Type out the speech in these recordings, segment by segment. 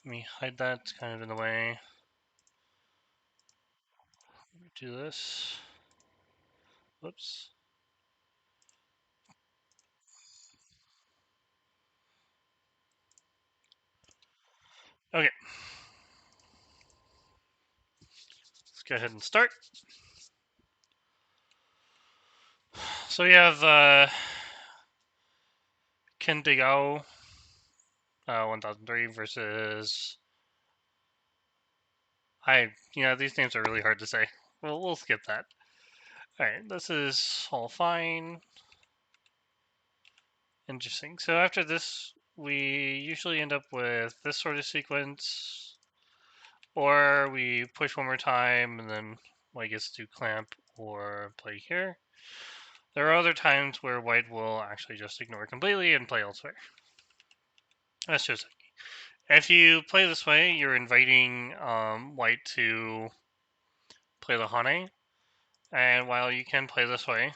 Let me hide that, it's kind of in the way. Do this. Whoops. Okay. Let's go ahead and start. So we have Kendigao 1003 versus these names are really hard to say. We'll skip that. Alright, this is all fine. Interesting. So after this, we usually end up with this sort of sequence, or we push one more time and then white gets to clamp or play here. There are other times where white will actually just ignore completely and play elsewhere. That's just it. If you play this way, you're inviting white to play the Hane, and while you can play this way,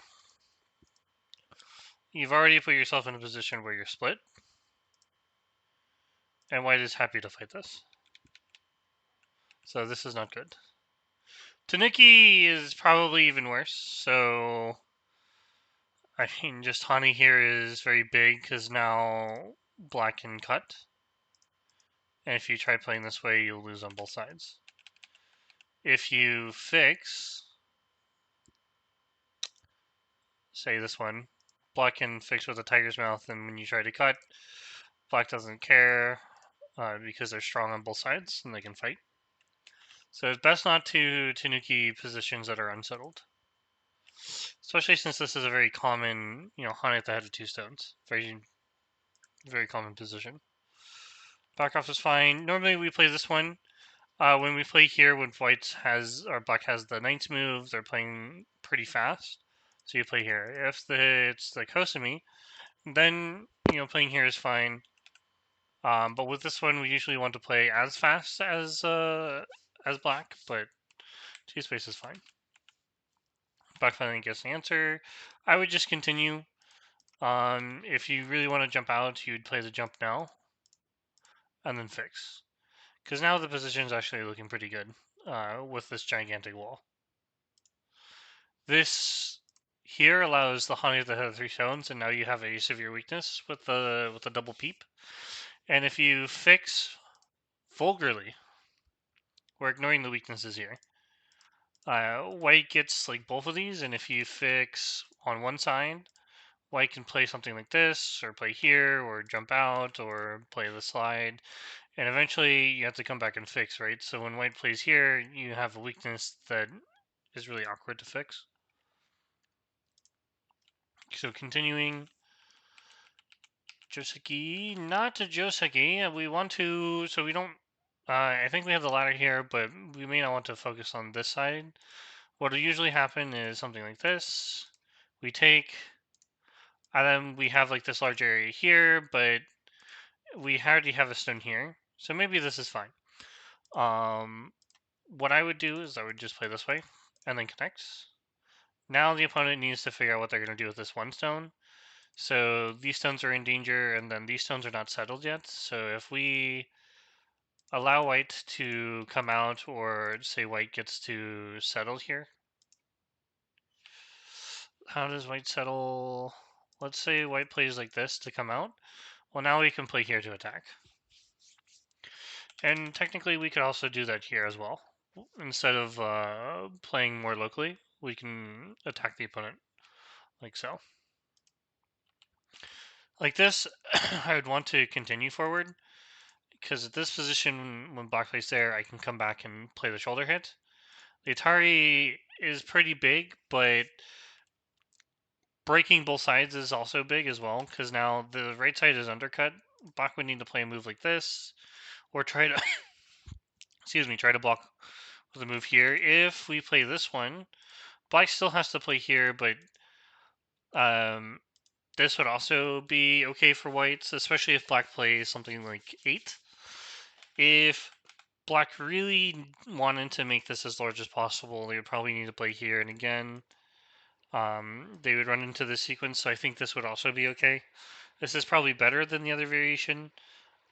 you've already put yourself in a position where you're split, and white is happy to fight this. So this is not good. Tanuki is probably even worse, so I mean, just Hane here is very big because now black can cut. And if you try playing this way, you'll lose on both sides. If you fix, say this one, black can fix with a tiger's mouth, and when you try to cut, black doesn't care because they're strong on both sides and they can fight. So it's best not to Tanuki positions that are unsettled. Especially since this is a very common, Hane at the head of two stones. Very, very common position. Back off is fine. Normally we play this one. When we play here, when white has, or black has the knight's move, they're playing pretty fast. So you play here. If it's the Kosumi, then, playing here is fine. But with this one, we usually want to play as fast as black, but two space is fine. Black finally gets the answer. I would just continue. If you really want to jump out, you'd play the jump now, and then fix. Because now the position is actually looking pretty good with this gigantic wall. This here allows the Hane to have 3 stones, and now you have a severe weakness with the double peep. And if you fix vulgarly, we're ignoring the weaknesses here. White gets like both of these, and if you fix on one side, white can play something like this, or play here, or jump out, or play the slide. And eventually you have to come back and fix, right? So when white plays here, you have a weakness that is really awkward to fix. So continuing, Joseki, not to Joseki. We want to, so we don't, I think we have the ladder here, but we may not want to focus on this side. What will usually happen is something like this. We take, and then we have like this large area here, but we already have a stone here. So maybe this is fine. What I would do is I would just play this way and then connect. Now the opponent needs to figure out what they're going to do with this one stone. So these stones are in danger, and then these stones are not settled yet. So if we allow white to come out, or say white gets to settle here, how does white settle? Let's say white plays like this to come out. Well, now we can play here to attack. And technically we could also do that here as well. Instead of playing more locally, we can attack the opponent like so. Like this, I would want to continue forward, because at this position, when black plays there, I can come back and play the shoulder hit. The Atari is pretty big, but breaking both sides is also big as well, because now the right side is undercut. Black would need to play a move like this, or try to, try to block with a move here. If we play this one, black still has to play here, but this would also be okay for whites, especially if black plays something like 8. If black really wanted to make this as large as possible, they would probably need to play here, and again, they would run into this sequence, so I think this would also be okay. This is probably better than the other variation,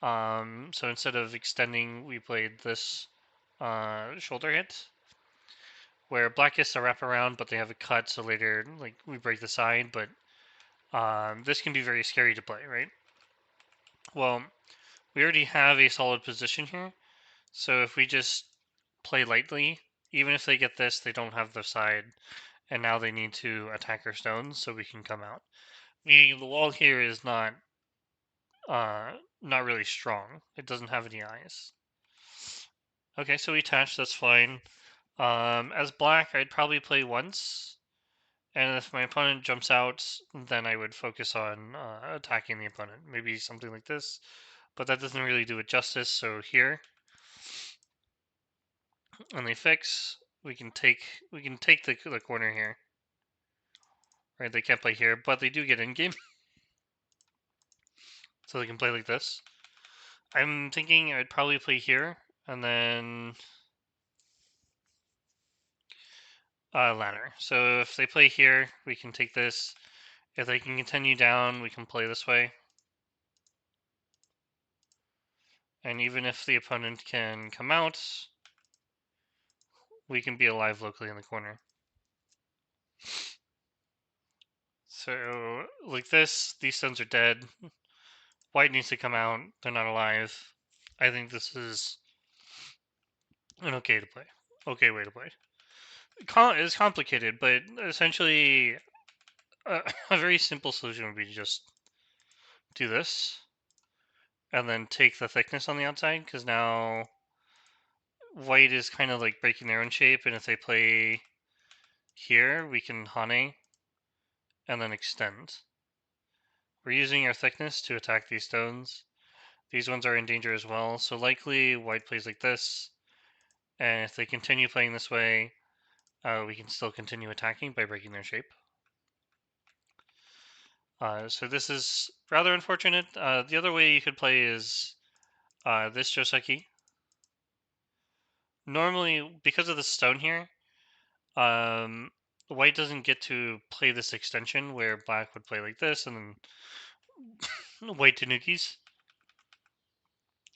So instead of extending, we played this shoulder hit, where black gets to wrap around, but they have a cut, so later, like, we break the side, but this can be very scary to play, right? Well, we already have a solid position here, so if we just play lightly, even if they get this, they don't have the side, and now they need to attack our stones so we can come out. Meaning the wall here is not really strong. It doesn't have any eyes. Okay, so we attach, that's fine. As black, I'd probably play once, and if my opponent jumps out, then I would focus on attacking the opponent. Maybe something like this, but that doesn't really do it justice, so here, and they fix, we can take the corner here. Right, they can't play here, but they do get in game, so they can play like this. I'm thinking I'd probably play here, and then ladder. So if they play here, we can take this. If they can continue down, we can play this way. And even if the opponent can come out, we can be alive locally in the corner. So like this, these stones are dead. White needs to come out. They're not alive. I think this is an okay to play. Okay way to play. It's complicated, but essentially a very simple solution would be to just do this and then take the thickness on the outside, because now white is kind of like breaking their own shape, and if they play here, we can Hane and then extend. We're using our thickness to attack these stones. These ones are in danger as well, so likely white plays like this, and if they continue playing this way, we can still continue attacking by breaking their shape. So this is rather unfortunate. The other way you could play is this Joseki. Normally, because of the stone here, white doesn't get to play this extension where black would play like this and then white tanukis.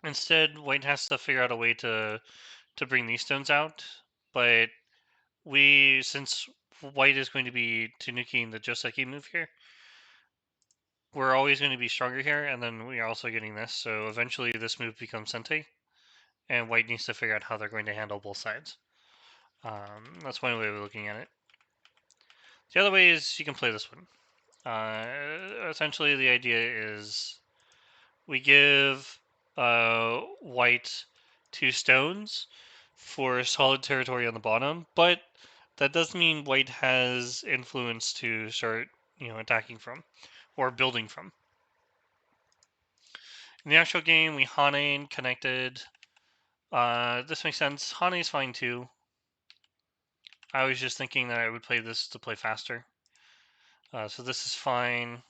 Instead, white has to figure out a way to bring these stones out. But since white is going to be tanukiing the Joseki move here, we're always going to be stronger here, and then we are also getting this. So eventually, this move becomes Sente, and white needs to figure out how they're going to handle both sides. That's one way of looking at it. The other way is you can play this one. Essentially, the idea is we give white 2 stones for solid territory on the bottom, but that does mean white has influence to start, attacking from or building from. In the actual game, we Hane connected. This makes sense. Hane is fine too. I was just thinking that I would play this to play faster. So this is fine.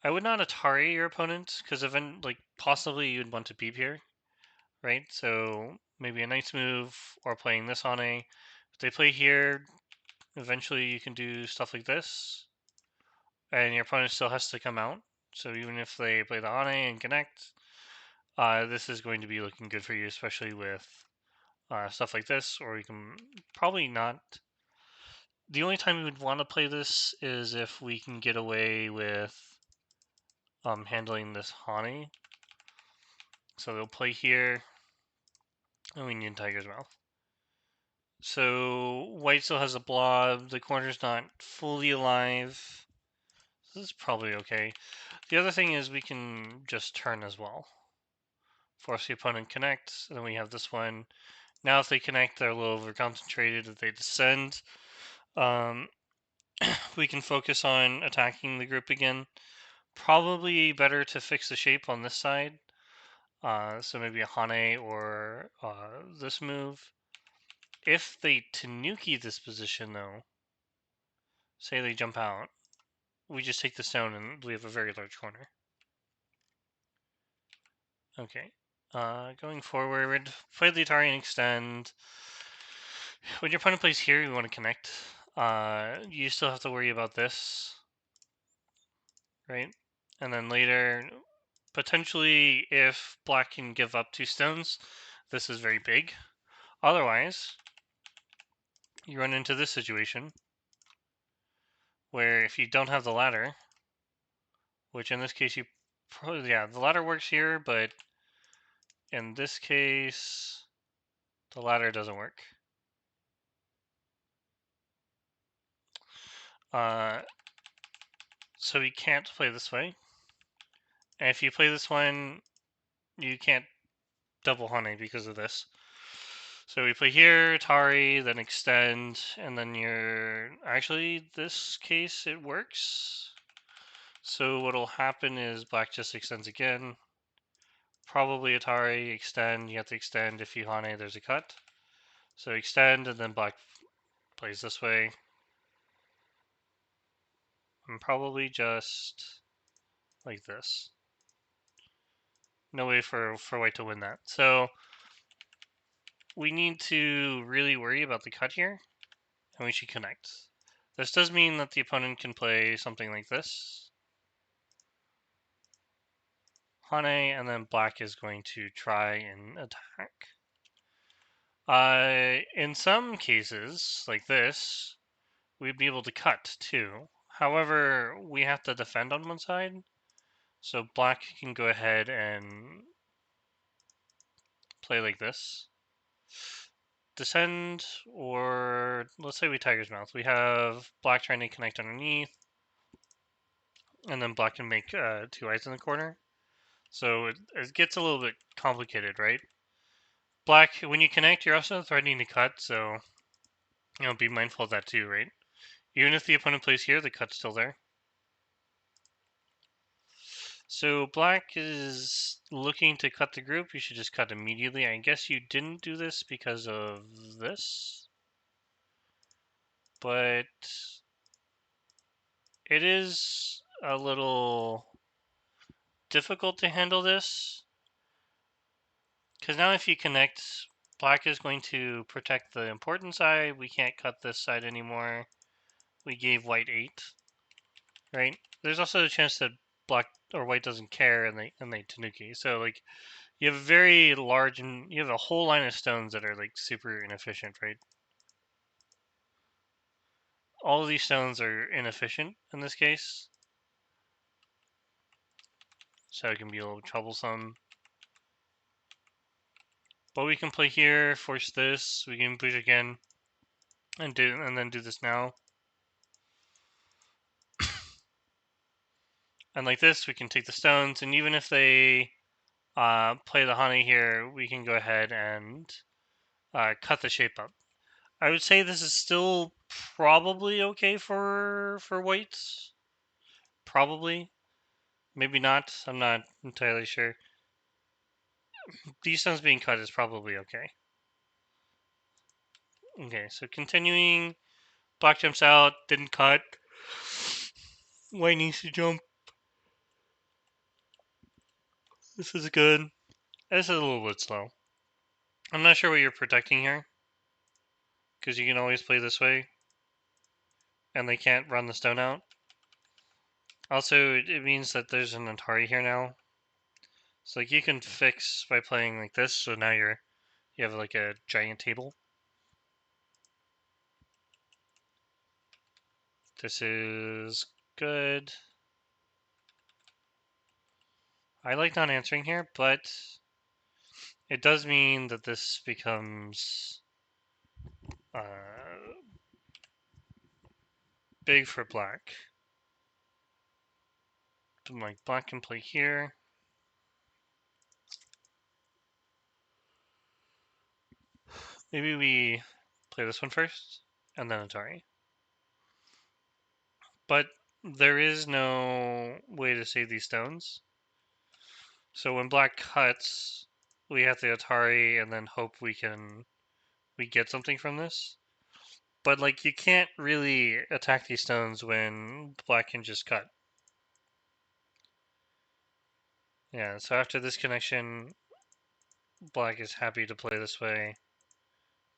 I would not Atari your opponent, because possibly you'd want to beep here, right? So maybe a nice move, or playing this on a. If they play here, eventually you can do stuff like this, and your opponent still has to come out. So even if they play the Ane and connect, this is going to be looking good for you, especially with stuff like this, or you can probably not. The only time we would want to play this is if we can get away with handling this Hane. So they'll play here, and we need Tiger's Mouth. So white still has a blob. The corner's not fully alive. This is probably okay. The other thing is we can just turn as well. Force the opponent connect, and then we have this one. Now if they connect, they're a little over concentrated. If they descend, we can focus on attacking the group again. Probably better to fix the shape on this side. So maybe a Hane or this move. If they Tanuki this position, though, say they jump out, we just take the stone and we have a very large corner. Okay. Going forward, play the Atari and extend. When your opponent plays here, you want to connect. You still have to worry about this, right? And then later, Potentially, if black can give up 2 stones, this is very big. Otherwise, you run into this situation where if you don't have the ladder, which in this case you probably, yeah, the ladder works here, but in this case, the ladder doesn't work. So you can't play this way. And if you play this one, you can't double honey because of this. So we play here, Atari, then extend, and then you're... Actually, this case, it works. So what'll happen is black just extends again. Probably Atari, extend, you have to extend. If you honey, there's a cut. So extend, and then black plays this way. And probably just like this. No way for white to win that. So we need to really worry about the cut here, and we should connect. This does mean that the opponent can play something like this. Hane, and then black is going to try and attack. In some cases, like this, we'd be able to cut too. However, we have to defend on one side, so black can go ahead and play like this. Descend, or let's say we Tiger's Mouth. We have black trying to connect underneath, and then black can make 2 eyes in the corner. So it gets a little bit complicated, right? Black, when you connect, you're also threatening to cut, so be mindful of that too, right? Even if the opponent plays here, the cut's still there. So black is looking to cut the group. You should just cut immediately. I guess you didn't do this because of this, but it is a little difficult to handle this, because now if you connect, black is going to protect the important side. We can't cut this side anymore. We gave white 8, right? There's also a chance that black or white doesn't care and they tanuki. So like you have very large, and you have a whole line of stones that are like super inefficient, right? All of these stones are inefficient in this case, so it can be a little troublesome. But we can play here, force this. We can push again, and then do this now. And like this, we can take the stones, and even if they play the honey here, we can go ahead and cut the shape up. I would say this is still probably okay for whites. Probably. Maybe not. I'm not entirely sure. These stones being cut is probably okay. Okay, so continuing. Black jumps out, didn't cut. White needs to jump. This is good. This is a little bit slow. I'm not sure what you're protecting here, because you can always play this way, and they can't run the stone out. Also, it means that there's an Atari here now. So like you can fix by playing like this, so now you have like a giant table. This is good. I like not answering here, but it does mean that this becomes big for black. Like black can play here. Maybe we play this one first, and then Atari. But there is no way to save these stones. So when black cuts, we have the Atari and then hope we get something from this. But like you can't really attack these stones when black can just cut. Yeah, so after this connection, black is happy to play this way,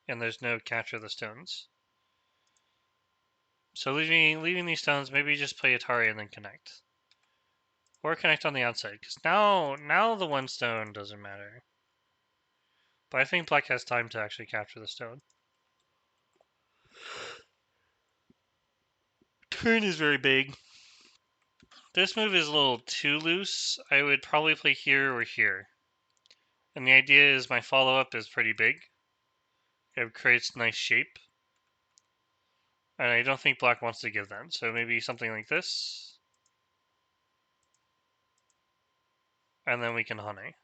and there's no capture of the stones. So leaving these stones, maybe just play Atari and then connect. Or connect on the outside, because now the one stone doesn't matter. But I think black has time to actually capture the stone. Turn is very big. This move is a little too loose. I would probably play here or here. And the idea is my follow-up is pretty big. It creates nice shape. And I don't think black wants to give that. So maybe something like this. And then we can honey.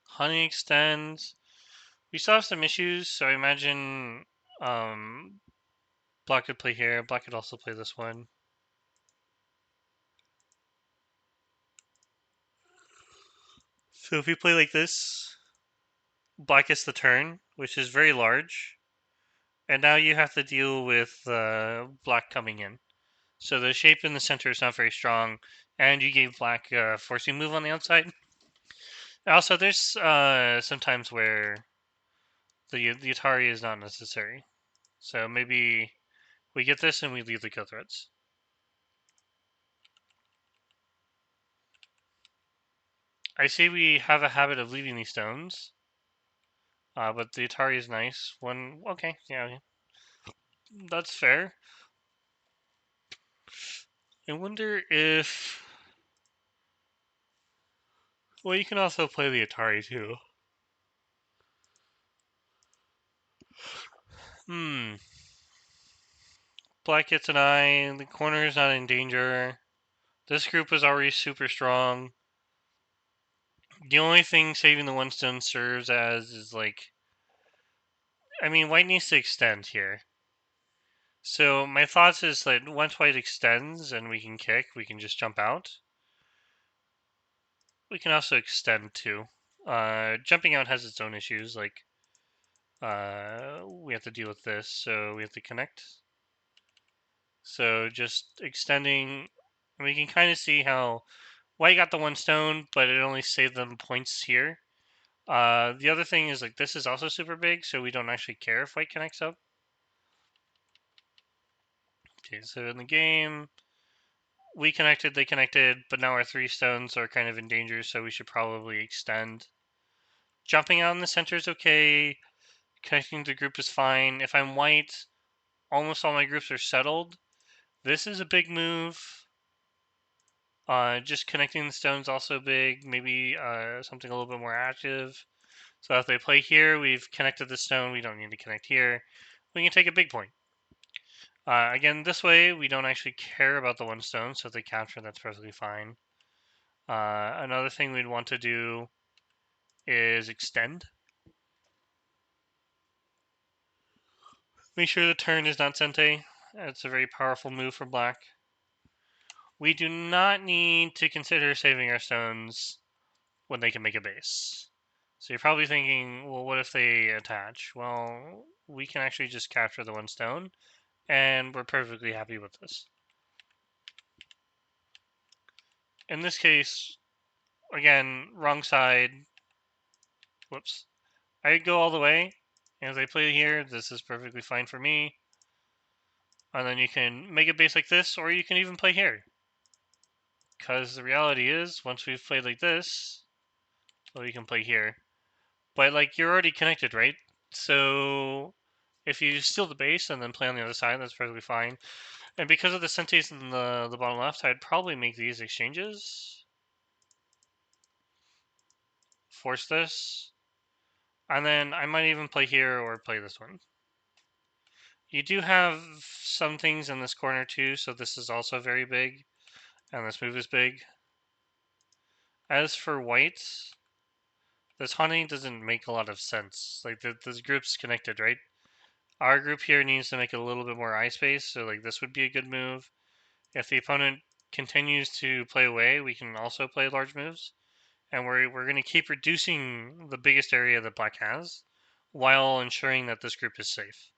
Honey extends. We still have some issues, so I imagine black could play here. Black could also play this one. So if we play like this, black gets the turn, which is very large. And now you have to deal with black coming in. So the shape in the center is not very strong, and you gave black a forcing move on the outside. Also, there's some times where the Atari is not necessary. So maybe we get this and we leave the kill threats. I see we have a habit of leaving these stones. But the Atari is nice. Okay, yeah, that's fair. I wonder if... Well, you can also play the Atari too. Black gets an eye. The corner is not in danger. This group is already super strong. The only thing saving the one stone serves as is like... I mean, white needs to extend here. So my thoughts is that once white extends and we can kick, we can just jump out. We can also extend too. Jumping out has its own issues, like we have to deal with this, so we have to connect. So just extending, we can kind of see how white got the one stone, but it only saved them points here. The other thing is like this is also super big, so we don't actually care if white connects up. Okay, so in the game, we connected, they connected, but now our 3 stones are kind of in danger, so we should probably extend. Jumping out in the center is okay. Connecting the group is fine. If I'm white, almost all my groups are settled. This is a big move. Just connecting the stones also big. Maybe something a little bit more active. So if they play here, we've connected the stone. We don't need to connect here. We can take a big point. Again, this way, we don't actually care about the one stone, so if they capture, that's perfectly fine. Another thing we'd want to do is extend. Make sure the turn is not Sente. It's a very powerful move for black. We do not need to consider saving our stones when they can make a base. So you're probably thinking, well, what if they attach? Well, we can actually just capture the one stone, and we're perfectly happy with this. In this case, again, wrong side. Whoops. I go all the way, and if they play here, this is perfectly fine for me. And then you can make a base like this, or you can even play here. Because the reality is, once we've played like this, well, you can play here. But, like, you're already connected, right? So, if you steal the base and then play on the other side, that's perfectly fine. And because of the Sentes in the bottom left, I'd probably make these exchanges. Force this. And then I might even play here or play this one. You do have some things in this corner too, so this is also very big. And this move is big. As for white, this hunting doesn't make a lot of sense. Like, this group's connected, right? Our group here needs to make a little bit more eye space, so like this would be a good move. If the opponent continues to play away, we can also play large moves. And we're going to keep reducing the biggest area that black has, while ensuring that this group is safe.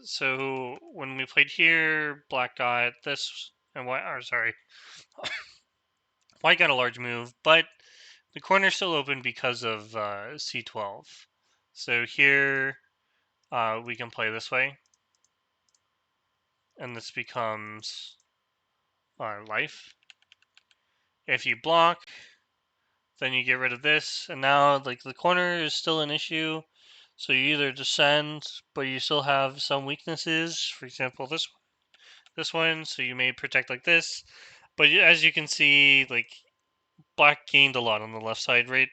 So when we played here, black got this, and white, or sorry, white got a large move, but the corner's still open because of C12. So here, we can play this way. And this becomes life. If you block, then you get rid of this. And now like the corner is still an issue. So you either descend, but you still have some weaknesses. For example, this one. So you may protect like this. But as you can see, like black gained a lot on the left side, right?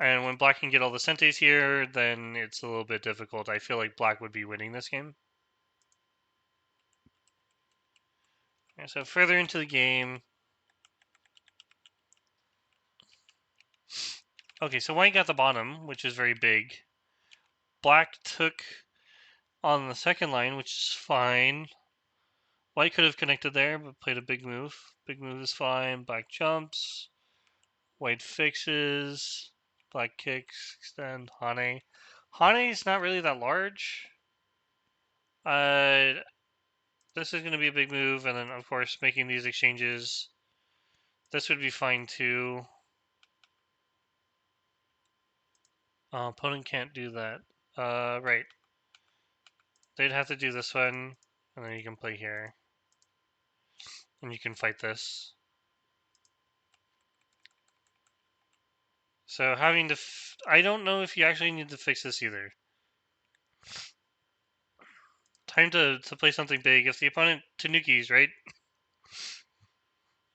And when black can get all the centes here, then it's a little bit difficult. I feel like black would be winning this game. Okay, so further into the game. Okay, so white got the bottom, which is very big. Black took on the second line, which is fine. White could have connected there, but played a big move. Big move is fine. Black jumps. White fixes. Black kicks. Extend. Hane. Hane is not really that large. This is going to be a big move, and then, of course, making these exchanges. This would be fine, too. Opponent can't do that. Right. They'd have to do this one, and then you can play here. And you can fight this. So having to... I don't know if you actually need to fix this either. Time to play something big. If the opponent Tanukis, right?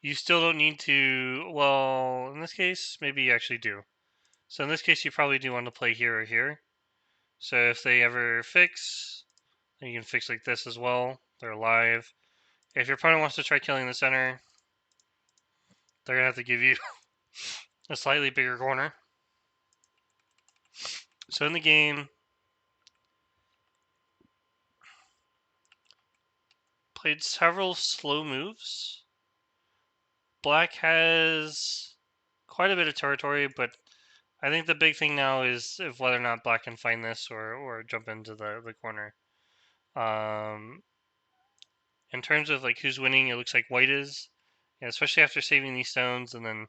You still don't need to... Well, in this case, maybe you actually do. So in this case, you probably do want to play here or here. So if they ever fix, then you can fix like this as well. They're alive. If your opponent wants to try killing the center, they're going to have to give you a slightly bigger corner. So in the game, played several slow moves. Black has quite a bit of territory, but I think the big thing now is if whether or not black can find this or jump into the corner. In terms of like who's winning, it looks like white is, yeah, especially after saving these stones, and then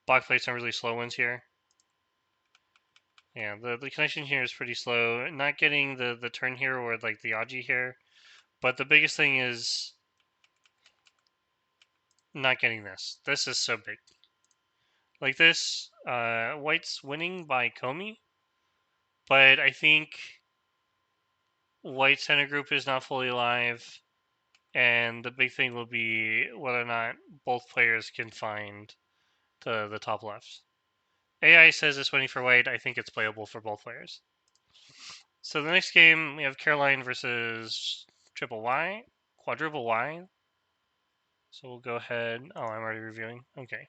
black played some really slow ones here. Yeah, the connection here is pretty slow. Not getting the turn here or like the Aji here, but the biggest thing is not getting this. This is so big. Like this, white's winning by Komi, but I think white center group is not fully alive, and the big thing will be whether or not both players can find the top left. AI says it's winning for white. I think it's playable for both players. So the next game, we have Caroline versus Triple Y, Quadruple Y. So we'll go ahead. Oh, I'm already reviewing. Okay.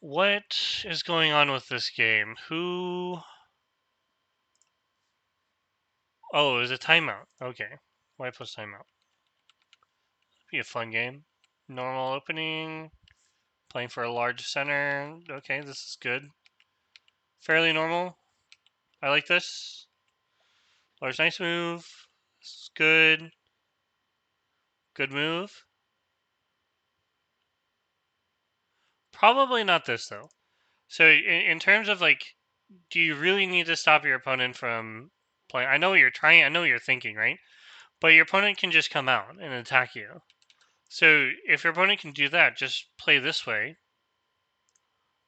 What is going on with this game? Who... Oh, it was a timeout. Okay. White plus timeout. Be a fun game. Normal opening. Playing for a large center. Okay, this is good. Fairly normal. I like this. Large, nice move. This is good. Good move. Probably not this, though. So in terms of, like, do you really need to stop your opponent from playing? I know what you're trying. I know what you're thinking, right? But your opponent can just come out and attack you. So if your opponent can do that, just play this way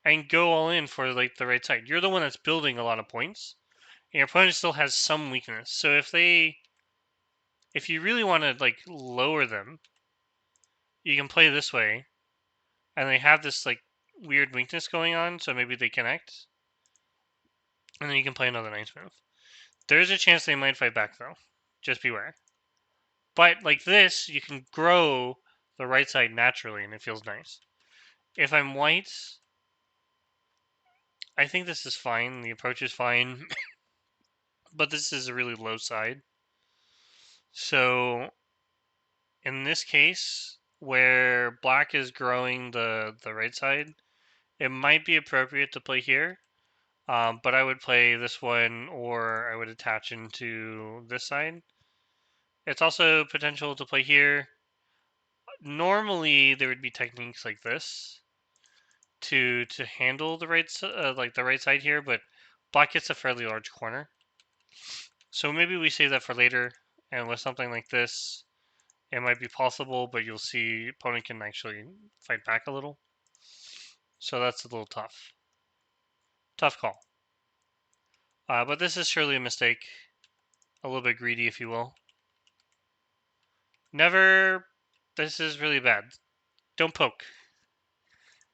and go all in for like the right side. You're the one that's building a lot of points, and your opponent still has some weakness. So if you really want to like lower them, you can play this way, and they have this like weird weakness going on. So maybe they connect, and then you can play another nice move. There's a chance they might fight back though. Just beware. But like this, you can grow the right side naturally, and it feels nice. If I'm white, I think this is fine. The approach is fine. But this is a really low side. So in this case, where black is growing the right side, it might be appropriate to play here. But I would play this one, or I would attach into this side. It's also potential to play here. Normally, there would be techniques like this to handle the right like the right side here, but black gets a fairly large corner. So maybe we save that for later, and with something like this, it might be possible, but you'll see opponent can actually fight back a little. So that's a little tough. Tough call. But this is surely a mistake. A little bit greedy, if you will. Never... This is really bad. Don't poke.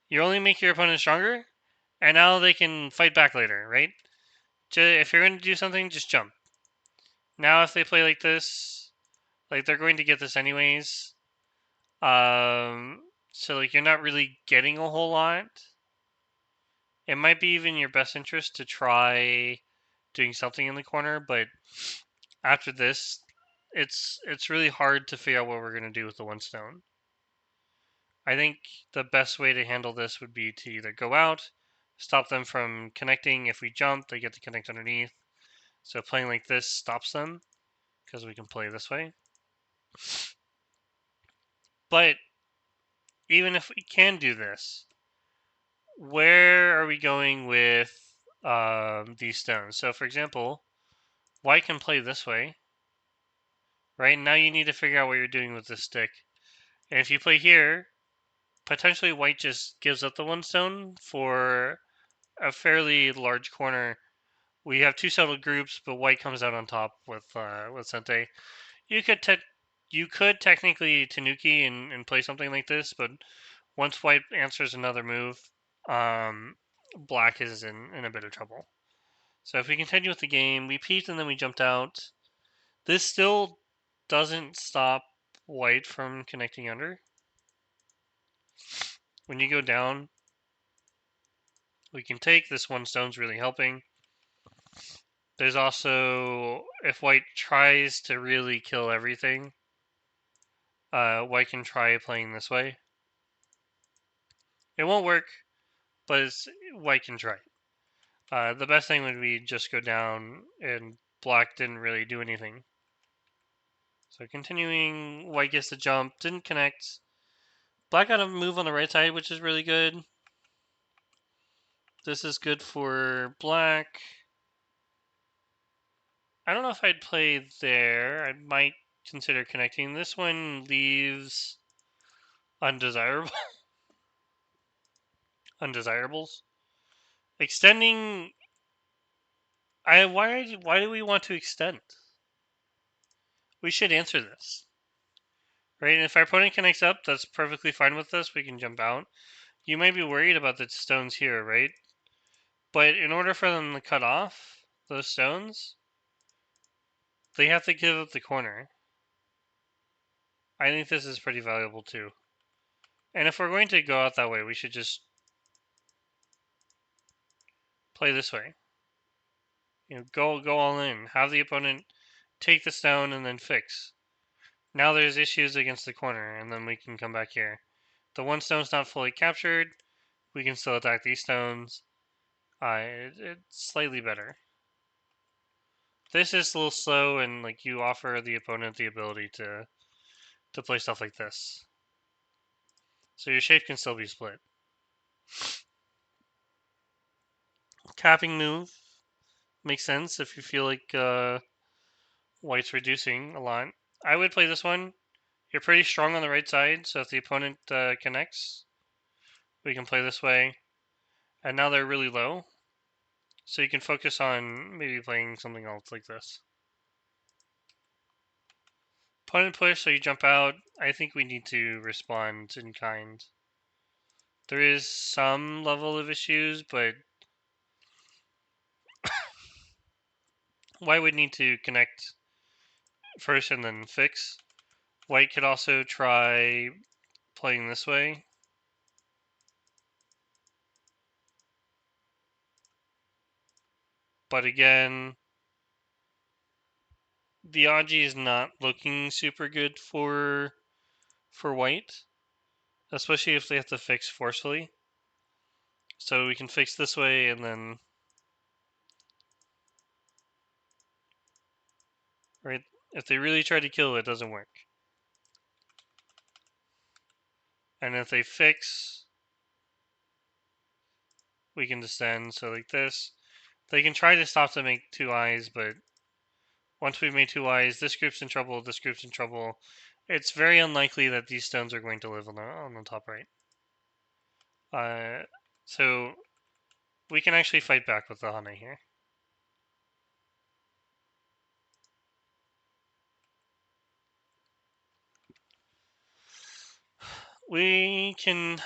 You only make your opponent stronger, and now they can fight back later, right? If you're going to do something, just jump. Now if they play like this, like they're going to get this anyways. So like you're not really getting a whole lot. It might be even your best interest to try doing something in the corner, but after this, it's really hard to figure out what we're going to do with the one stone. I think the best way to handle this would be to either go out, stop them from connecting. If we jump, they get to connect underneath. So playing like this stops them, because we can play this way. But even if we can do this, where are we going with these stones? So for example, white can play this way. Right, now you need to figure out what you're doing with this stick. And if you play here, potentially white just gives up the one stone for a fairly large corner. We have two settled groups, but white comes out on top with Sente. You could technically Tanuki and play something like this, but once white answers another move, black is in a bit of trouble. So if we continue with the game, we peeked and then we jumped out. This still doesn't stop white from connecting under. When you go down, we can take. This one stone's really helping. There's also, if white tries to really kill everything, white can try playing this way. It won't work, but white can try. The best thing would be just go down, and black didn't really do anything. So continuing, white gets the jump, didn't connect. Black got a move on the right side, which is really good. This is good for black. I don't know if I'd play there. I might consider connecting. This one leaves undesirable undesirables. Extending. Why do we want to extend? We should answer this. Right? And if our opponent connects up, that's perfectly fine with us. We can jump out. You might be worried about the stones here, right? But in order for them to cut off those stones, they have to give up the corner. I think this is pretty valuable too. And if we're going to go out that way, we should just play this way. Go all in. Have the opponent take the stone and then fix. Now there's issues against the corner, and then we can come back here. The one stone's not fully captured. We can still attack these stones. It's slightly better. This is a little slow, and like you offer the opponent the ability to play stuff like this. So your shape can still be split. Capping move makes sense if you feel like white's reducing a lot. I would play this one. You're pretty strong on the right side, so if the opponent connects, we can play this way. And now they're really low, so you can focus on maybe playing something else like this. Opponent push, so you jump out. I think we need to respond in kind. There is some level of issues, but white would need to connect first and then fix. White could also try playing this way. But again, the Aji is not looking super good for white, especially if they have to fix forcefully. So we can fix this way, and then right, if they really try to kill it, it doesn't work. And if they fix, we can descend. So like this, They can try to stop to make 2 eyes, but once we've made 2 eyes, this group's in trouble, this group's in trouble. It's very unlikely that these stones are going to live on the top right. So we can actually fight back with the Hane here. We can...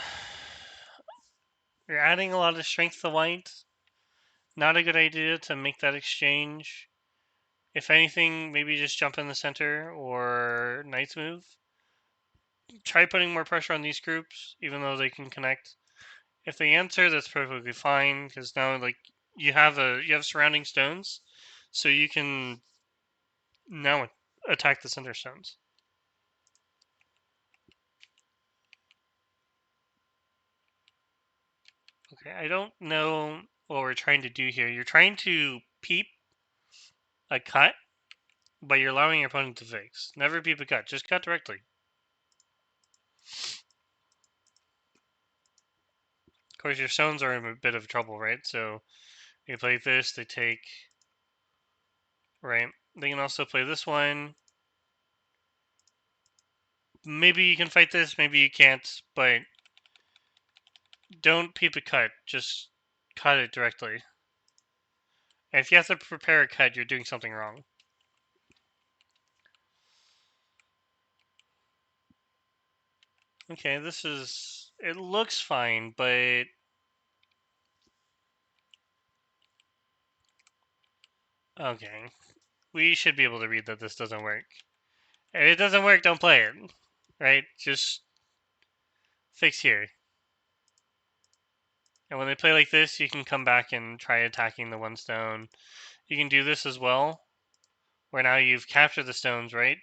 We're adding a lot of strength to white. Not a good idea to make that exchange. If anything, maybe just jump in the center or knight's move. Try putting more pressure on these groups, even though they can connect. If they answer, that's perfectly fine, because now like you have surrounding stones, so you can now attack the center stones. Okay, I don't know what we're trying to do here. You're trying to peep a cut, but you're allowing your opponent to fix. Never peep a cut, just cut directly. Of course, your stones are in a bit of trouble, right? So you play this, they take, right? They can also play this one. Maybe you can fight this, maybe you can't, but don't peep a cut, just cut it directly. And if you have to prepare a cut, you're doing something wrong. Okay, this is... It looks fine, but... Okay. We should be able to read that this doesn't work. If it doesn't work, don't play it. Right? Just fix here. And when they play like this, you can come back and try attacking the one stone. You can do this as well, where now you've captured the stones, right?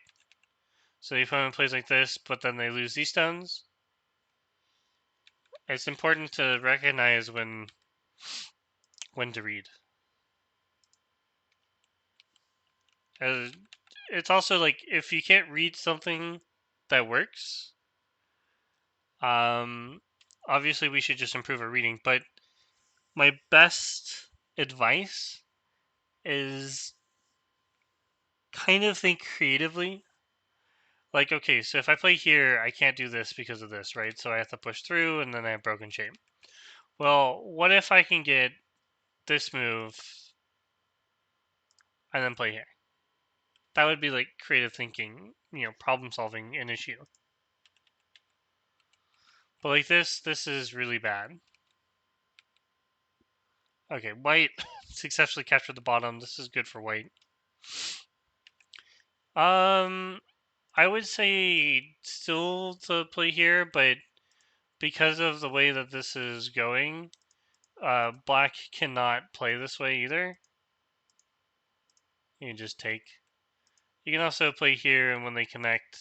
So the opponent plays like this, but then they lose these stones. It's important to recognize when to read. It's also like, if you can't read something that works, obviously we should just improve our reading. But my best advice is kind of think creatively. Like, okay, so if I play here, I can't do this because of this, right? So I have to push through, and then I have broken shape. Well, what if I can get this move and then play here? That would be like creative thinking, problem solving an issue. But like this is really bad. Okay, white successfully captured the bottom. This is good for white. I would say still to play here, but because of the way that this is going, black cannot play this way either. You can just take. You can also play here, and when they connect,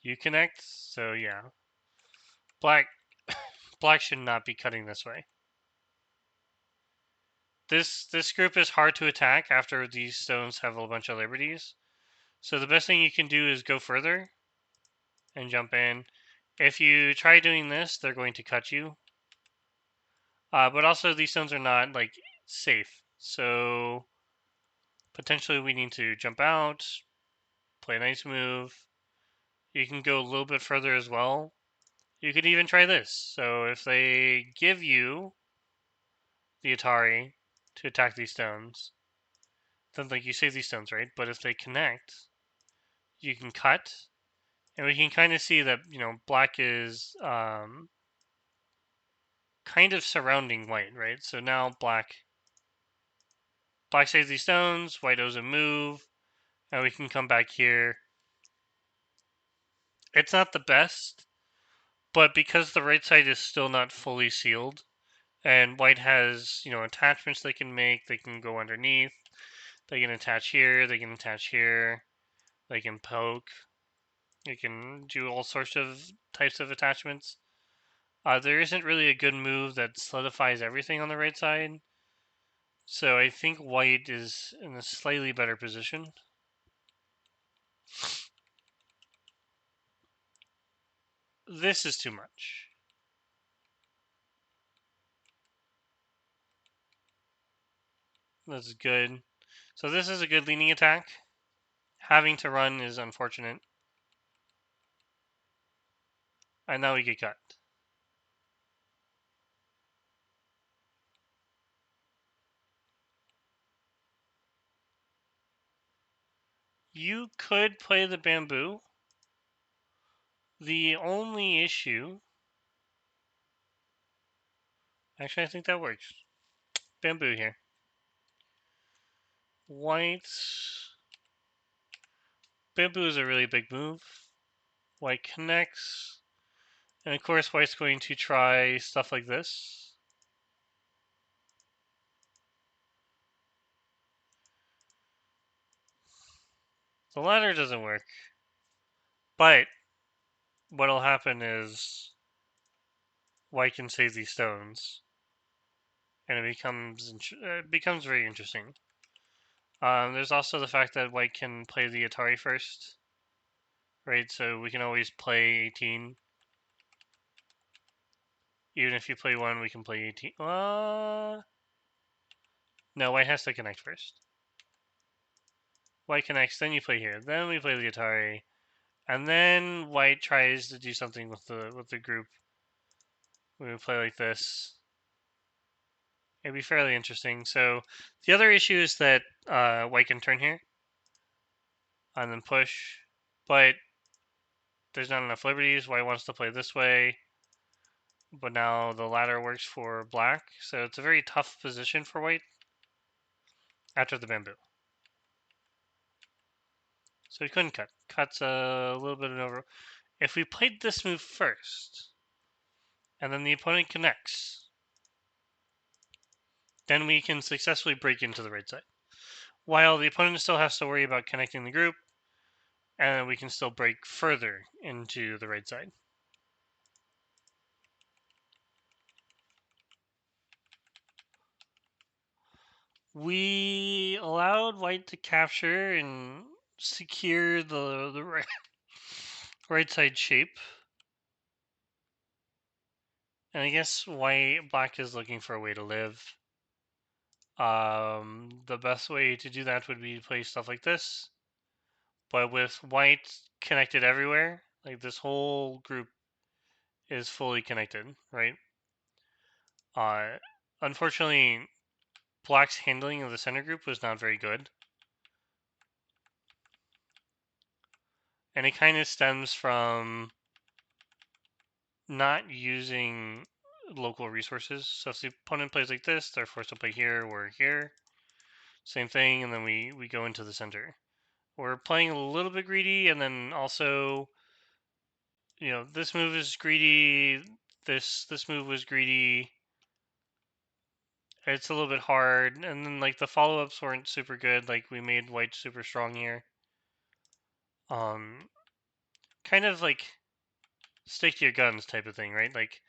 you connect. So yeah, black black should not be cutting this way. This group is hard to attack after these stones have a bunch of liberties. So the best thing you can do is go further and jump in. If you try doing this, they're going to cut you. But also these stones are not like safe. So potentially we need to jump out, play a nice move. You can go a little bit further as well. You could even try this. So if they give you the Atari to attack these stones, then like you save these stones, right? But if they connect, you can cut, and we can kind of see that black is kind of surrounding white, right? So now black saves these stones, white owes a move, and we can come back here. It's not the best, but because the right side is still not fully sealed, and white has, attachments they can make, they can go underneath, they can attach here, they can attach here, they can poke, they can do all sorts of types of attachments. There isn't really a good move that solidifies everything on the right side, so I think white is in a slightly better position. This is too much. That's good. So this is a good leaning attack. Having to run is unfortunate. And now we get cut. You could play the bamboo. The only issue... Actually, I think that works. Bamboo here. White... Bamboo is a really big move. White connects. And of course, white's going to try stuff like this. The ladder doesn't work. But what'll happen is white can save these stones. And it becomes very interesting. There's also the fact that white can play the Atari first. Right, so we can always play 18. Even if you play 1, we can play 18. No, white has to connect first. White connects, then you play here. Then we play the Atari. And then white tries to do something with the group. We would play like this. It'd be fairly interesting. So the other issue is that white can turn here and then push, but there's not enough liberties. White wants to play this way, but now the ladder works for black, so it's a very tough position for white after the bamboo. So he couldn't cut. Cut's a little bit of an over. If we played this move first, and then the opponent connects, then we can successfully break into the right side. While the opponent still has to worry about connecting the group, and we can still break further into the right side. We allowed white to capture and secure the right side shape. And I guess black is looking for a way to live. The best way to do that would be to play stuff like this. But with white connected everywhere, like this whole group is fully connected, right? Unfortunately, black's handling of the center group was not very good. And it kind of stems from not using local resources. So if the opponent plays like this, they're forced to play here, we're here. Same thing, and then we go into the center. We're playing a little bit greedy, and then also, this move is greedy, this move was greedy. It's a little bit hard, and then like the follow-ups weren't super good, like we made white super strong here. Kind of like stick to your guns type of thing, right? Like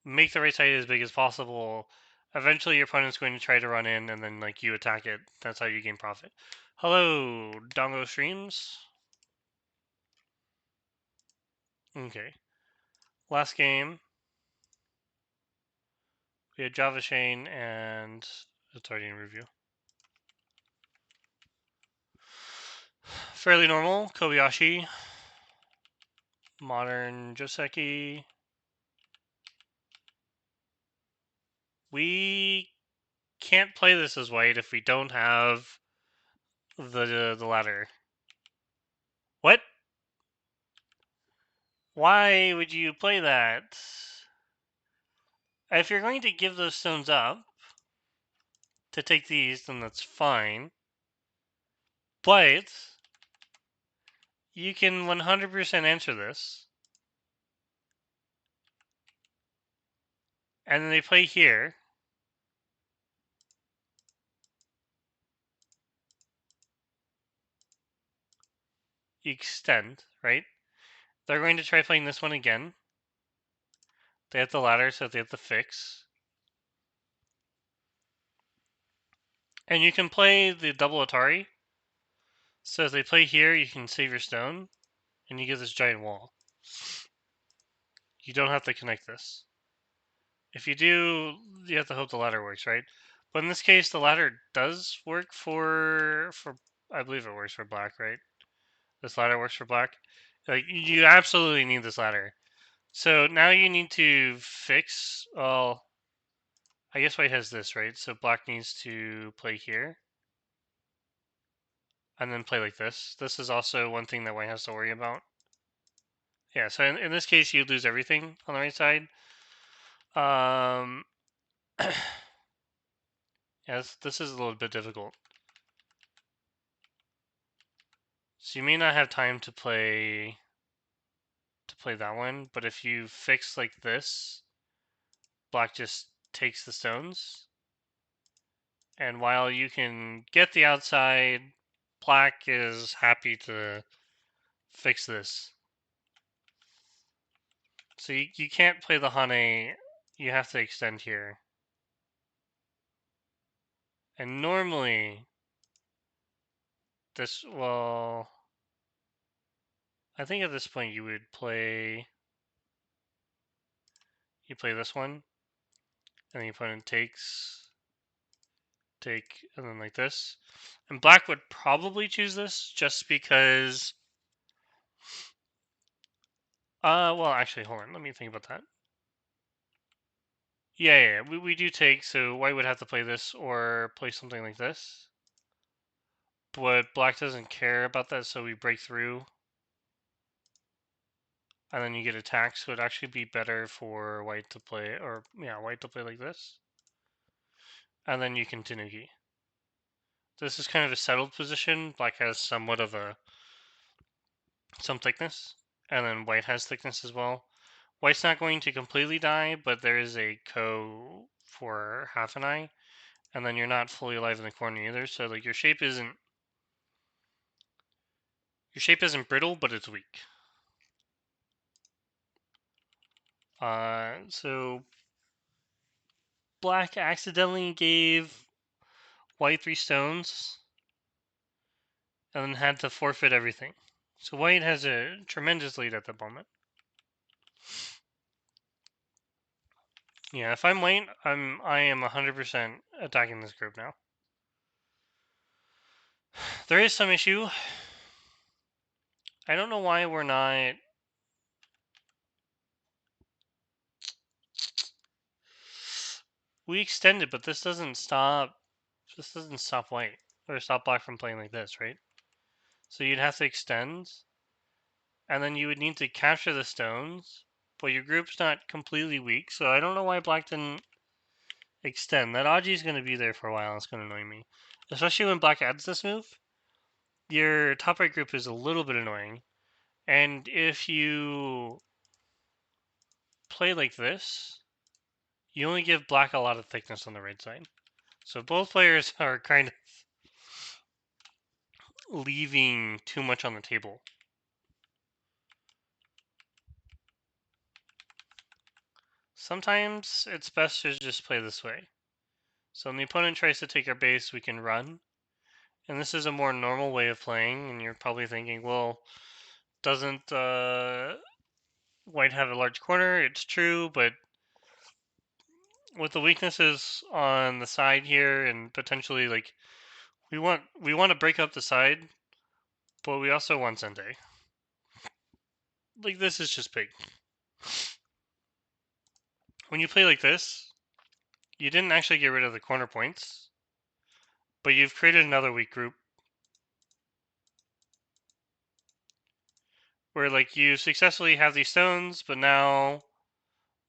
make the right side as big as possible. Eventually your opponent's going to try to run in, and then like you attack it. That's how you gain profit. Hello, Dongo Streams. Okay. Last game. We had Java Chain, and it's already in review. Fairly normal. Kobayashi. Modern Joseki. We can't play this as white if we don't have the ladder. What? Why would you play that? If you're going to give those stones up to take these, then that's fine. But you can 100% answer this. And then they play here. You extend, right? They're going to try playing this one again. They have the ladder, so they have to fix. And you can play the double Atari. So if they play here, you can save your stone, and you get this giant wall. You don't have to connect this. If you do, you have to hope the ladder works, right? But in this case, the ladder does work for I believe it works for black, right? This ladder works for black. Like you absolutely need this ladder. So now you need to fix. Well, I guess white has this, right? So black needs to play here, and then play like this. This is also one thing that white has to worry about. Yeah. So in this case, you lose everything on the right side. Um. Yes, this is a little bit difficult. So you may not have time to play that one, but if you fix like this, black just takes the stones. And while you can get the outside, black is happy to fix this. So you can't play the Hane, you have to extend here. And normally, this, well, I think at this point you would play, you play this one, and the opponent takes, and then like this. And black would probably choose this just because, well, actually, hold on, let me think about that. Yeah, we do take, so white would have to play this or play something like this. But black doesn't care about that, so we break through. And then you get attacked, so it'd actually be better for white to play, or yeah, white to play like this. And then you can Tanuki. This is kind of a settled position. Black has somewhat of some thickness, and then white has thickness as well. White's not going to completely die, but there is a ko for half an eye, and then you're not fully alive in the corner either. So like your shape isn't brittle, but it's weak. So black accidentally gave white 3 stones, and then had to forfeit everything. So white has a tremendous lead at the moment. Yeah, if I'm white, I am 100% attacking this group now. There is some issue. I don't know why we're not. We extended, but this doesn't stop. This doesn't stop white or stop black from playing like this, right? So you'd have to extend, and then you would need to capture the stones. But your group's not completely weak, so I don't know why black didn't extend. That Aji is going to be there for a while. It's going to annoy me, especially when black adds this move. Your top right group is a little bit annoying, and if you play like this, you only give black a lot of thickness on the right side. So both players are kind of leaving too much on the table. Sometimes it's best to just play this way. So when the opponent tries to take our base, we can run. And this is a more normal way of playing, and you're probably thinking, well, doesn't white have a large corner? It's true, but with the weaknesses on the side here, and potentially like we want to break up the side, but we also want Sente. Like this is just big. When you play like this, you didn't actually get rid of the corner points, but you've created another weak group where like you successfully have these stones, but now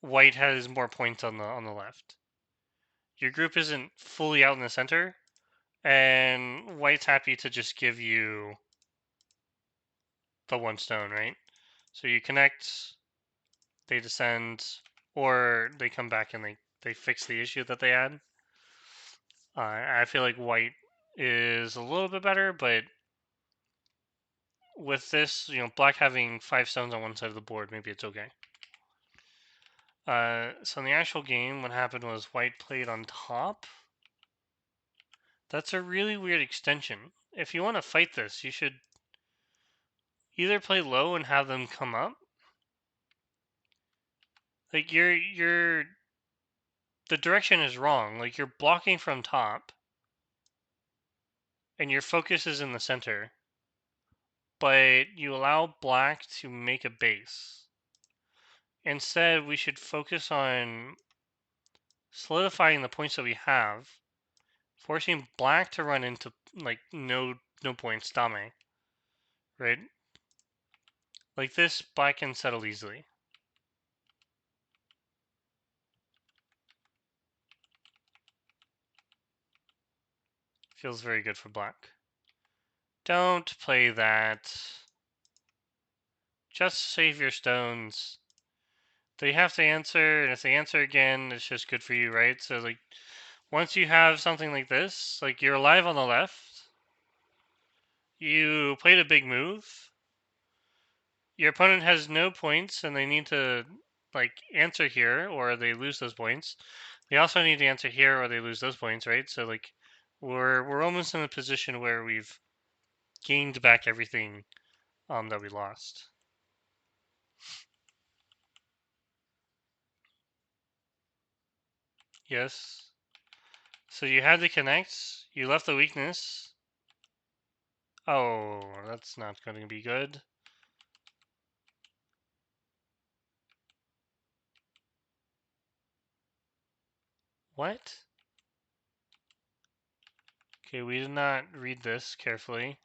white has more points on the left. Your group isn't fully out in the center, and white's happy to just give you the 1 stone, right? So you connect, they descend, or they come back and they fix the issue that they had. I feel like white is a little bit better, but with this, black having 5 stones on one side of the board, maybe it's okay. So in the actual game, what happened was white played on top. That's a really weird extension. If you want to fight this, you should either play low and have them come up. Like you're the direction is wrong. Like, you're blocking from top, and your focus is in the center, but you allow black to make a base. Instead, we should focus on solidifying the points that we have, forcing black to run into, like, no points dame, right? Like this, black can settle easily. Feels very good for black. Don't play that. Just save your stones. They have to answer, and if they answer again, it's just good for you, right? So, like, once you have something like this, like, you're alive on the left, you played a big move, your opponent has no points, and they need to, like, answer here, or they lose those points. They also need to answer here, or they lose those points, right? So, like, we're almost in a position where we've gained back everything that we lost. Yes. So you had to connect. You left the weakness. Oh, that's not going to be good. What? Okay, we did not read this carefully.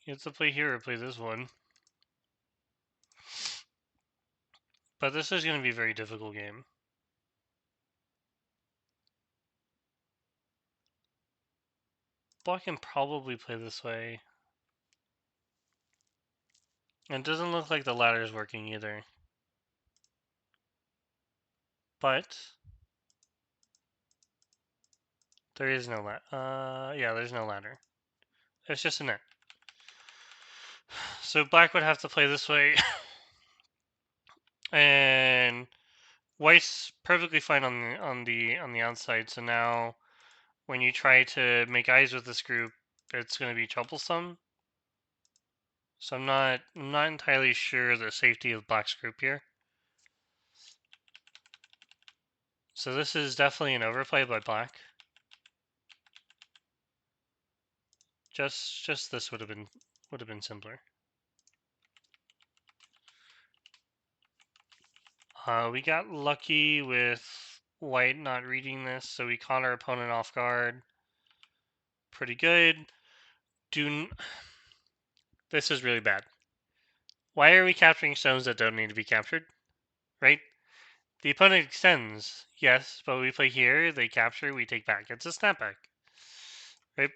You have to play here or play this one. But this is going to be a very difficult game. Black can probably play this way. And it doesn't look like the ladder is working either. But there is no ladder. Yeah, there's no ladder. It's just a net. So black would have to play this way. And white's perfectly fine on the outside. So now when you try to make eyes with this group, it's going to be troublesome. So I'm not entirely sure the safety of black's group here. So this is definitely an overplay by black. Just this would have been simpler. We got lucky with white not reading this, so we caught our opponent off guard. Pretty good. This is really bad. Why are we capturing stones that don't need to be captured? Right? The opponent extends, yes, but we play here, they capture, we take back. It's a snapback. Right?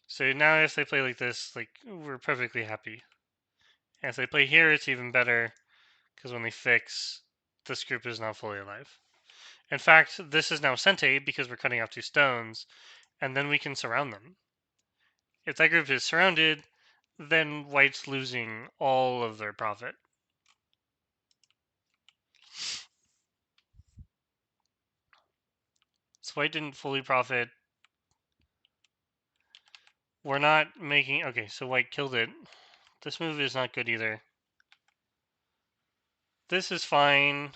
So now if they play like this, like, we're perfectly happy. And if they play here, it's even better, because when they fix, this group is not fully alive. In fact, this is now Sente, because we're cutting off 2 stones, and then we can surround them. If that group is surrounded, then white's losing all of their profit. So white didn't fully profit. We're not making... Okay, so white killed it. This move is not good either. This is fine.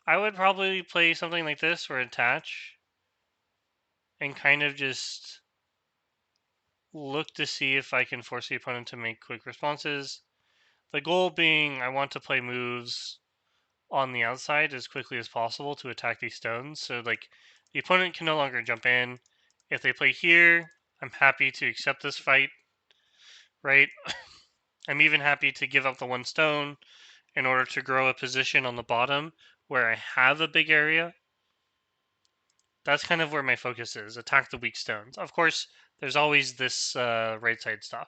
I would probably play something like this or attach and kind of just look to see if I can force the opponent to make quick responses. The goal being I want to play moves on the outside as quickly as possible to attack these stones. So, like, the opponent can no longer jump in. If they play here, I'm happy to accept this fight, right? I'm even happy to give up the 1 stone in order to grow a position on the bottom where I have a big area. That's kind of where my focus is. Attack the weak stones. Of course, there's always this right side stuff.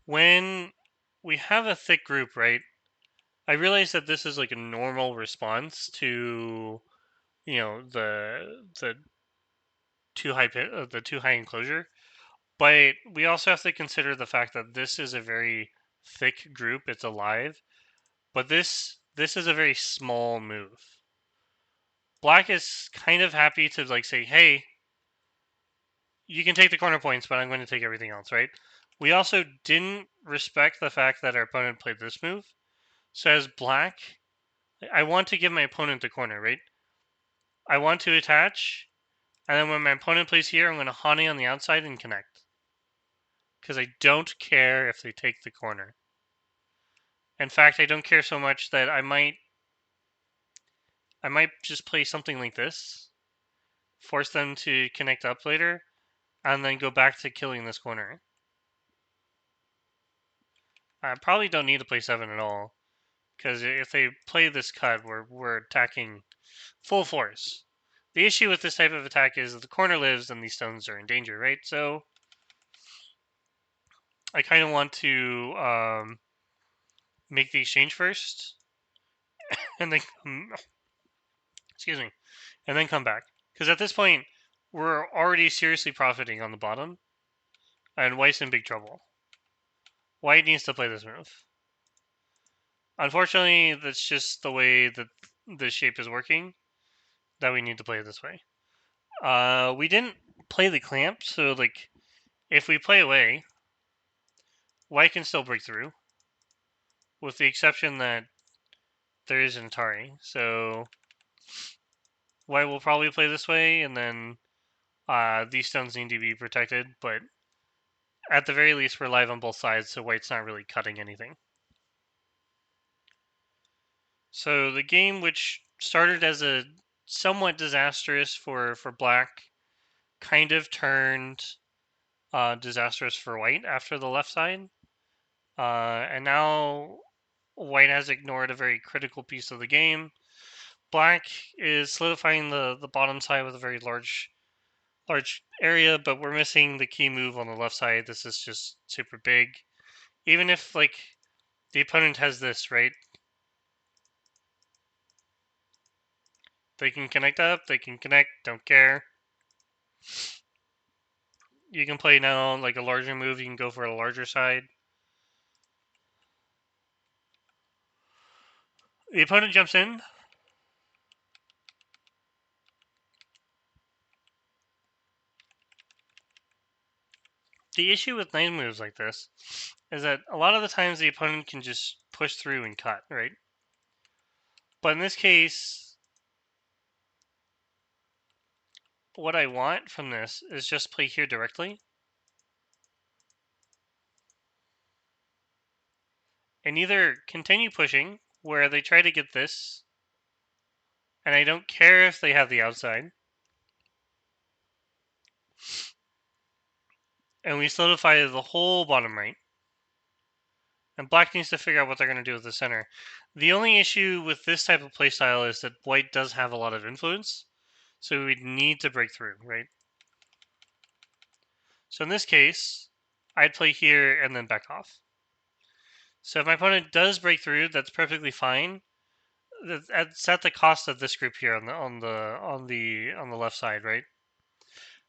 When we have a thick group, right, I realize that this is like a normal response to, the too high enclosure, but we also have to consider the fact that this is a very thick group. It's alive, but this is a very small move. Black is kind of happy to, like, say, hey, you can take the corner points, but I'm going to take everything else, right? We also didn't respect the fact that our opponent played this move. So as black, I want to give my opponent the corner, right? I want to attach, and then when my opponent plays here, I'm going to honey on the outside and connect. Because I don't care if they take the corner. In fact, I don't care so much that I might just play something like this, force them to connect up later, and then go back to killing this corner. I probably don't need to play 7 at all, because if they play this cut, we're attacking full force. The issue with this type of attack is that the corner lives and these stones are in danger, right? So I kind of want to make the exchange first, and then excuse me, and then come back. Because at this point, we're already seriously profiting on the bottom, and White's in big trouble. White needs to play this move. Unfortunately, that's just the way that the shape is working, that we need to play it this way. We didn't play the clamp, so like, if we play away, White can still break through, with the exception that there is an Atari. So White will probably play this way, and then these stones need to be protected, but at the very least, we're live on both sides, so White's not really cutting anything. So the game, which started as a somewhat disastrous for Black, kind of turned disastrous for White after the left side. And now White has ignored a very critical piece of the game. Black is solidifying the bottom side with a very large area, but we're missing the key move on the left side. This is just super big. Even if like the opponent has this, right? They can connect up, they can connect, don't care. You can play now like a larger move, you can go for a larger side. The opponent jumps in. The issue with knight moves like this is that a lot of the times the opponent can just push through and cut, right? But in this case, what I want from this is just play here directly. And either continue pushing, where they try to get this, and I don't care if they have the outside, and we solidify the whole bottom right. And black needs to figure out what they're going to do with the center. The only issue with this type of playstyle is that white does have a lot of influence, so we'd need to break through, right? So in this case, I'd play here and then back off. So if my opponent does break through, that's perfectly fine. That's at the cost of this group here on the left side, right?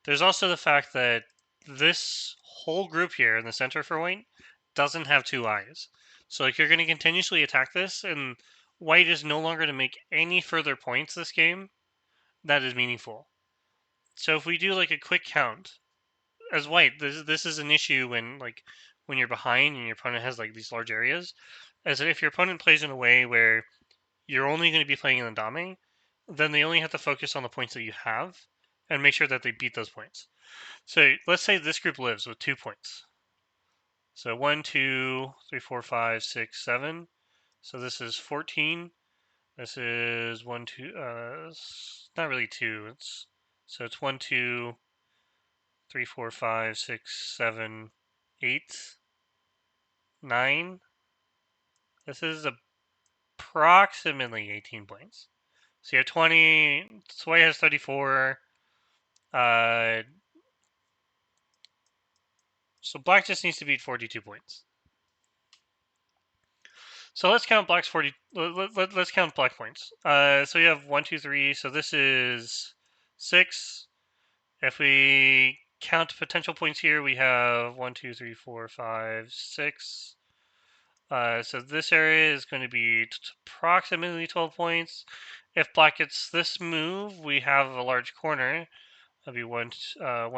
There's also the fact that this whole group here in the center for white doesn't have two eyes. So like you're going to continuously attack this, and white is no longer to make any further points this game that is meaningful. So if we do like a quick count, as white, this is an issue when you're behind and your opponent has like these large areas. As if your opponent plays in a way where you're only going to be playing in the dame, then they only have to focus on the points that you have and make sure that they beat those points. So let's say this group lives with 2 points. So 1, 2, 3, 4, 5, 6, 7. So this is 14. This is 1, 2. It's not really 2. It's 1, 2, 3, 4, 5, 6, 7, 8, 9. This is approximately 18 points. So you have 20. Sway has 34. So black just needs to beat 42 points. So let's count black's 40. Let's count black points. So you have 1, 2, 3. So this is 6. If we count potential points here, we have 1, 2, 3, 4, 5, 6. So this area is going to be approximately 12 points. If black gets this move, we have a large corner. That'd be 1,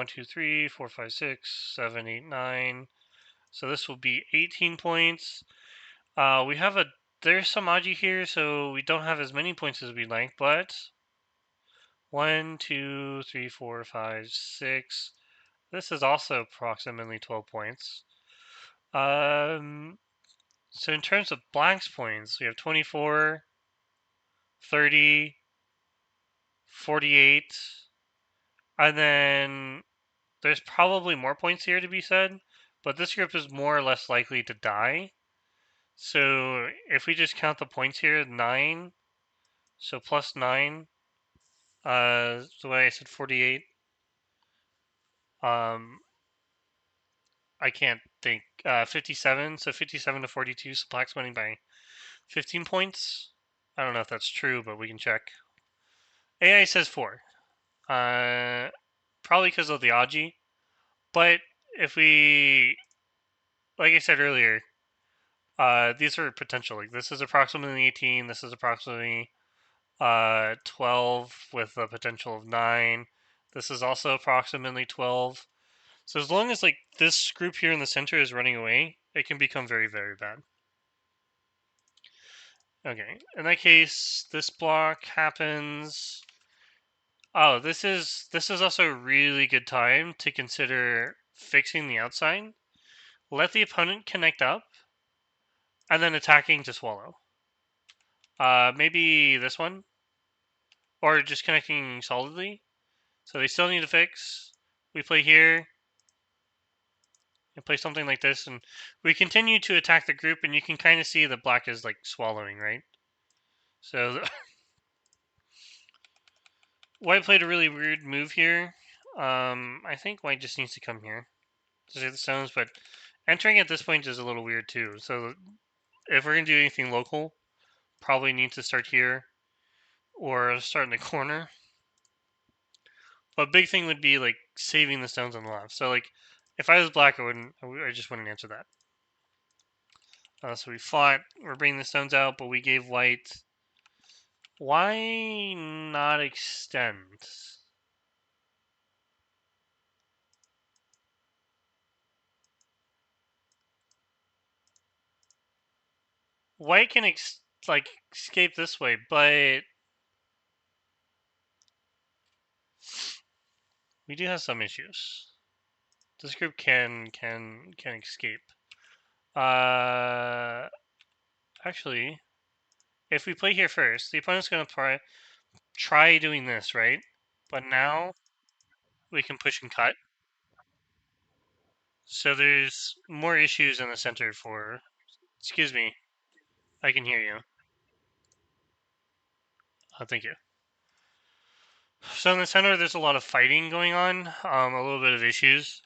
2, 3, 4, 5, 6, 7, 8, 9. So this will be 18 points. We have there's some Aji here, so we don't have as many points as we'd like, but 1, 2, 3, 4, 5, 6. This is also approximately 12 points. So in terms of Black's points, we have 24, 30, 48, and then there's probably more points here to be said, but this group is more or less likely to die. So if we just count the points here, 9, so plus 9, the way I said 48, um, I can't think, 57, so 57 to 42, so Black's winning by 15 points. I don't know if that's true, but we can check. AI says 4. Probably because of the Aji. But if we, like I said earlier, these are potential. Like this is approximately 18. This is approximately 12 with a potential of 9. This is also approximately 12. So as long as like this group here in the center is running away, it can become very, very bad. Okay, in that case, this block happens. Oh, this is also a really good time to consider fixing the outside. Let the opponent connect up, and then attacking to swallow. Maybe this one, or just connecting solidly. So they still need to fix. We play here and play something like this, and we continue to attack the group, and you can kind of see that Black is like swallowing, right? So White played a really weird move here. I think White just needs to come here to save the stones, but entering at this point is a little weird too. So if we're gonna do anything local, probably need to start here or start in the corner. But big thing would be like saving the stones on the left. So like, if I was Black, I just wouldn't answer that. So we fought. We're bringing the stones out, but we gave White. Why not extend? White can like escape this way, but we do have some issues. This group can escape. Actually, if we play here first, the opponent's gonna try doing this, right? But now we can push and cut. So there's more issues in the center for. Excuse me, I can hear you. Oh, thank you. So in the center, there's a lot of fighting going on, a little bit of issues.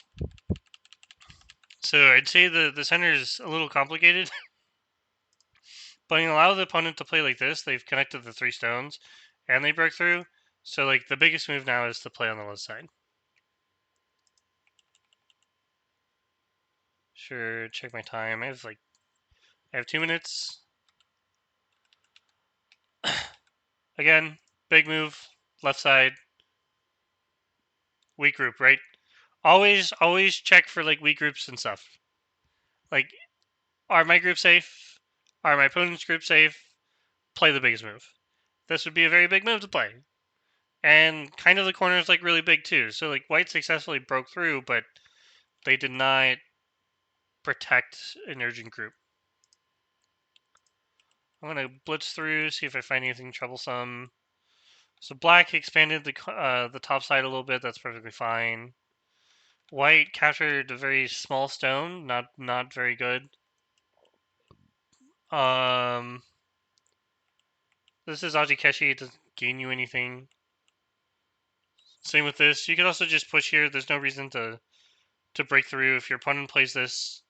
So I'd say the center is a little complicated. But you allow the opponent to play like this, they've connected the 3 stones, and they broke through. So like the biggest move now is to play on the left side. Sure, check my time. I have 2 minutes. Again, big move, left side, weak group, right? Always check for like weak groups and stuff. Like, are my group safe? Are my opponent's group safe? Play the biggest move. This would be a very big move to play. And kind of the corner is like really big too. So like White successfully broke through, but they did not protect an urgent group. I'm gonna blitz through, see if I find anything troublesome. So Black expanded the top side a little bit. That's perfectly fine. White captured a very small stone. Not very good. This is Ajikeshi. It doesn't gain you anything. Same with this. You can also just push here. There's no reason to break through. If your opponent plays this,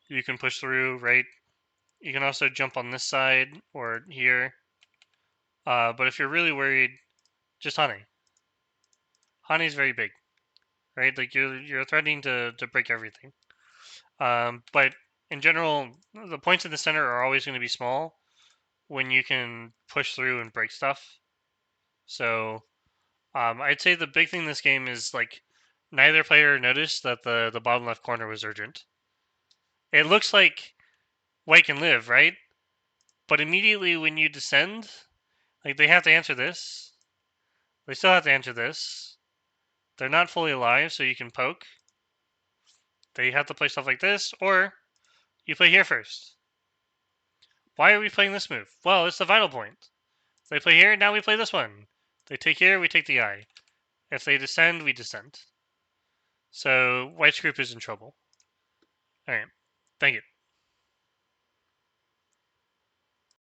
you can push through, right? You can also jump on this side or here. But if you're really worried, just Honey. Honey's very big, right? Like you're threatening to break everything. But in general, the points in the center are always going to be small when you can push through and break stuff. So I'd say the big thing in this game is like neither player noticed that the bottom left corner was urgent. It looks like white can live, right? But immediately when you descend, like they have to answer this. They still have to answer this. They're not fully alive, so you can poke. They have to play stuff like this, or you play here first. Why are we playing this move? Well, it's the vital point. They play here, now we play this one. They take here, we take the eye. If they descend, we descend. So White's group is in trouble. Alright, thank you.